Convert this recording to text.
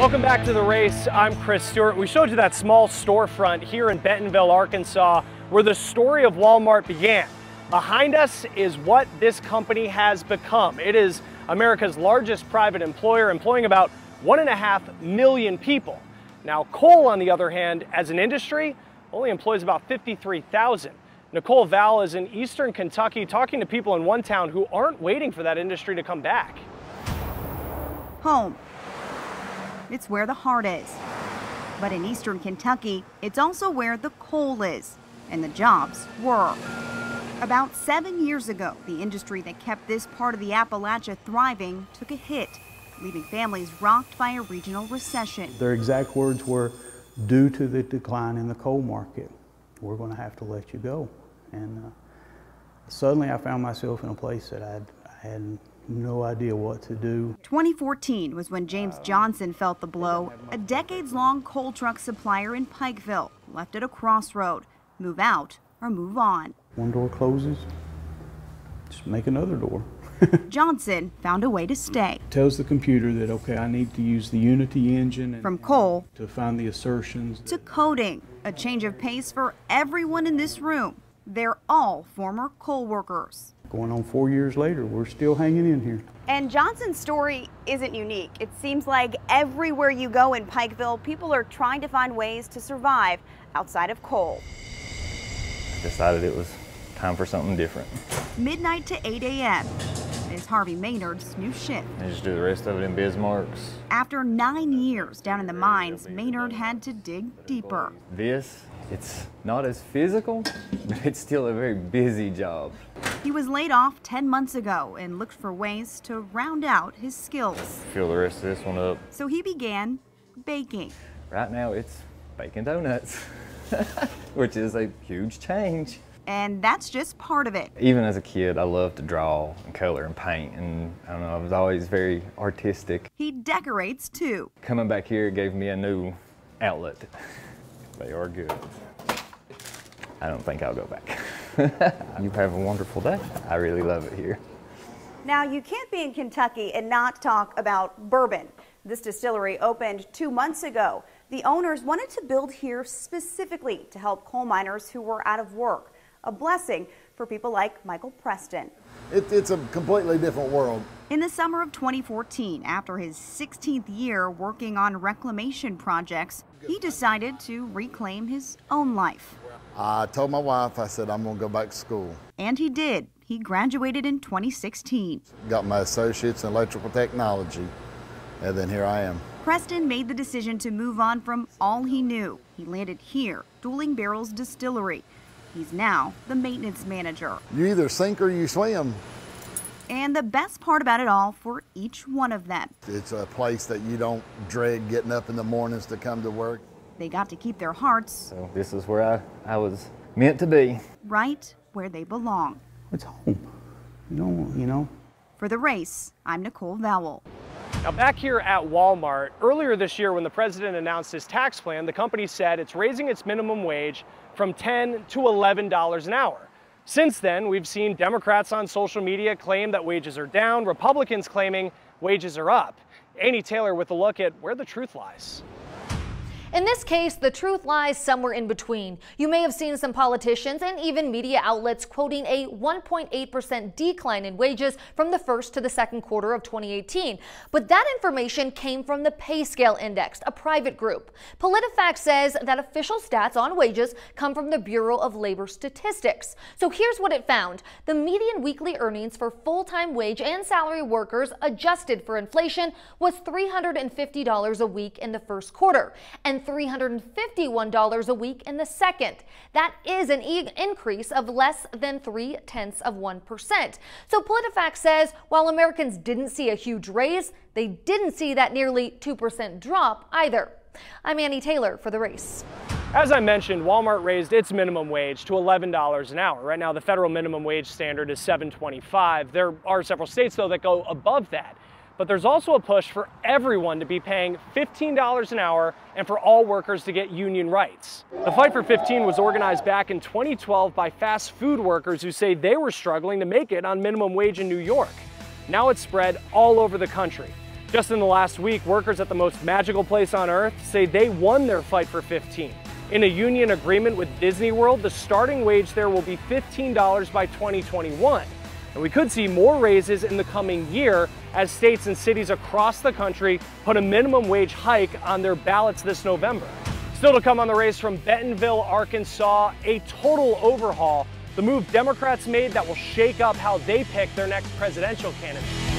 Welcome back to The Race. I'm Chris Stewart. We showed you that small storefront here in Bentonville, Arkansas, where the story of Walmart began. Behind us is what this company has become. It is America's largest private employer, employing about 1.5 million people. Now, coal, on the other hand, as an industry, only employs about 53,000. Nicole Val is in eastern Kentucky talking to people in one town who aren't waiting for that industry to come back. Home. It's where the heart is. But in eastern Kentucky, it's also where the coal is, and the jobs were. About 7 years ago, the industry that kept this part of the Appalachia thriving took a hit, leaving families rocked by a regional recession. Their exact words were, due to the decline in the coal market, we're going to have to let you go. And suddenly I found myself in a place that I had no idea what to do. 2014 was when James Johnson felt the blow. A decades-long coal truck supplier in Pikeville left at a crossroad. Move out or move on. One door closes, just make another door. Johnson found a way to stay. Tells the computer that, okay, I need to use the Unity engine. From coal to find the assertions. To coding, a change of pace for everyone in this room. They're all former coal workers. Going on 4 years later, we're still hanging in here. And Johnson's story isn't unique. It seems like everywhere you go in Pikeville, people are trying to find ways to survive outside of coal. I decided it was time for something different. Midnight to 8 a.m. is Harvey Maynard's new shift. I just do the rest of it in Bismarcks. After 9 years down in the mines, Maynard had to dig deeper. It's not as physical, but it's still a very busy job. He was laid off 10 months ago and looked for ways to round out his skills. Fill the rest of this one up. So he began baking. Right now it's baking donuts, which is a huge change. And that's just part of it. Even as a kid, I loved to draw and color and paint, and I don't know, I was always very artistic. He decorates too. Coming back here gave me a new outlet. They are good. I don't think I'll go back. You have a wonderful day. I really love it here. Now, you can't be in Kentucky and not talk about bourbon. This distillery opened 2 months ago. The owners wanted to build here specifically to help coal miners who were out of work. A blessing for people like Michael Preston. It's a completely different world. In the summer of 2014, after his 16th year working on reclamation projects, he decided to reclaim his own life. I told my wife, I said, I'm going to go back to school. And he did. He graduated in 2016. Got my associates in electrical technology, and then here I am. Preston made the decision to move on from all he knew. He landed here, Dueling Barrels Distillery. He's now the maintenance manager. You either sink or you swim. And the best part about it all for each one of them. It's a place that you don't dread getting up in the mornings to come to work. They got to keep their hearts. So this is where I was meant to be. Right where they belong. It's home. You know. For The Race, I'm Nicole Vowell. Now, back here at Walmart, earlier this year when the president announced his tax plan, the company said it's raising its minimum wage from $10 to $11 an hour. Since then, we've seen Democrats on social media claim that wages are down, Republicans claiming wages are up. Annie Taylor with a look at where the truth lies. In this case, the truth lies somewhere in between. You may have seen some politicians and even media outlets quoting a 1.8% decline in wages from the first to the second quarter of 2018. But that information came from the Pay Scale Index, a private group. PolitiFact says that official stats on wages come from the Bureau of Labor Statistics. So here's what it found. The median weekly earnings for full-time wage and salary workers adjusted for inflation was $350 a week in the first quarter, and $351 a week in the second. That is an increase of less than 0.3%. So PolitiFact says while Americans didn't see a huge raise, they didn't see that nearly 2% drop either. I'm Annie Taylor for The Race. As I mentioned, Walmart raised its minimum wage to $11 an hour. Right now, the federal minimum wage standard is $7.25. There are several states, though, that go above that. But there's also a push for everyone to be paying $15 an hour and for all workers to get union rights. The Fight for 15 was organized back in 2012 by fast food workers who say they were struggling to make it on minimum wage in New York. Now it's spread all over the country. Just in the last week, workers at the most magical place on earth say they won their fight for 15. In a union agreement with Disney World, the starting wage there will be $15 by 2021. And we could see more raises in the coming year as states and cities across the country put a minimum wage hike on their ballots this November. Still to come on the race from Bentonville, Arkansas, a total overhaul, the move Democrats made that will shake up how they pick their next presidential candidate.